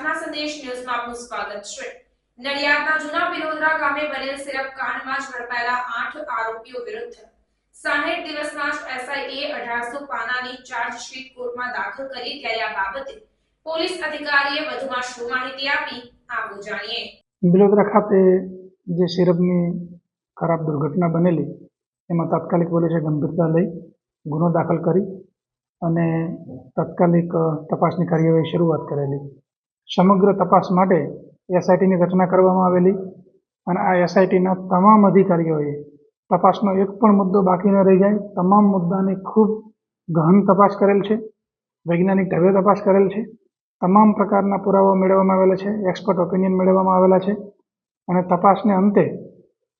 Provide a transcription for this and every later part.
પ્રાર્થના સંદેશ ન્યૂઝમાં આપનું સ્વાગત છે। નડિયાદના જૂના બિલોદરા ગામે બનેલ સિરપ કાંડમાં ઝડપાયેલા 8 આરોપીઓ વિરુદ્ધ 60 દિવસના એસઆઈએ 1800 પાનાની ચાર્જશીટ કોર્ટમાં દાખલ કરી, ત્યારે આ બાબતે પોલીસ અધિકારીએ વધુમાં શું માહિતી આપી, આવો જાણીએ। બિલોદરા ખાતે જે સિરપની ખરાબ દુર્ઘટના બનેલી એમાં તાત્કાલિક પોલીસે ગંભીરતા લઈ ગુનો દાખલ કરી અને તાત્કાલિક તપાસની કાર્યવાહી શરૂઆત કરેલી। સમગ્ર તપાસ માટે એસઆઈટીની રચના કરવામાં આવેલી અને આ એસઆઈટીના તમામ અધિકારીઓએ તપાસનો એક પણ મુદ્દો બાકી ન રહી જાય, તમામ મુદ્દાની ખૂબ ગહન તપાસ કરેલ છે, વૈજ્ઞાનિક ઢબે તપાસ કરેલ છે, તમામ પ્રકારના પુરાવા મેળવવામાં આવેલા છે, એક્સપર્ટ ઓપિનિયન મેળવવામાં આવેલા છે અને તપાસને અંતે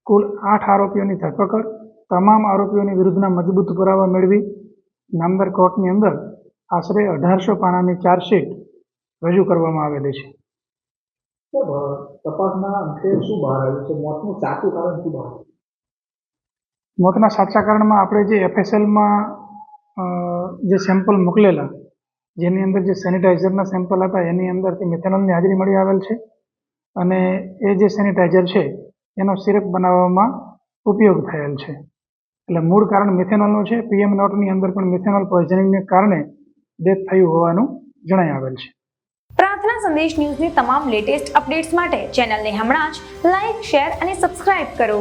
કુલ 8 આરોપીઓની ધરપકડ, તમામ આરોપીઓની વિરુદ્ધના મજબૂત પુરાવા મેળવી નામદાર કોર્ટની અંદર આશરે 1800 પાનાની ચાર્જશીટ રજૂ કરવામાં આવેલી છે। તપાસના અંતે શું બહાર આવ્યું છે? મોતનું સાચું કારણ શું બહાર આવ્યું? મોતના સાચા કારણમાં આપણે જે એફએસએલમાં જે સેમ્પલ મોકલેલા, જેની અંદર જે સેનિટાઈઝરના સેમ્પલ હતા એની અંદરથી મિથેનોલની હાજરી મળી આવેલ છે અને એ જે સેનિટાઈઝર છે એનો સિરપ બનાવવામાં ઉપયોગ થયેલ છે। એટલે મૂળ કારણ મિથેનોલનું છે। પીએમ નોટની અંદર પણ મિથેનોલ પોઈઝનિંગને કારણે ડેથ થયું હોવાનું જણાઈ આવેલ છે। પ્રાર્થના સંદેશ ન્યૂઝની તમામ લેટેસ્ટ અપડેટ્સ માટે ચેનલને હમણાં જ લાઈક, શેર અને સબસ્ક્રાઇબ કરો।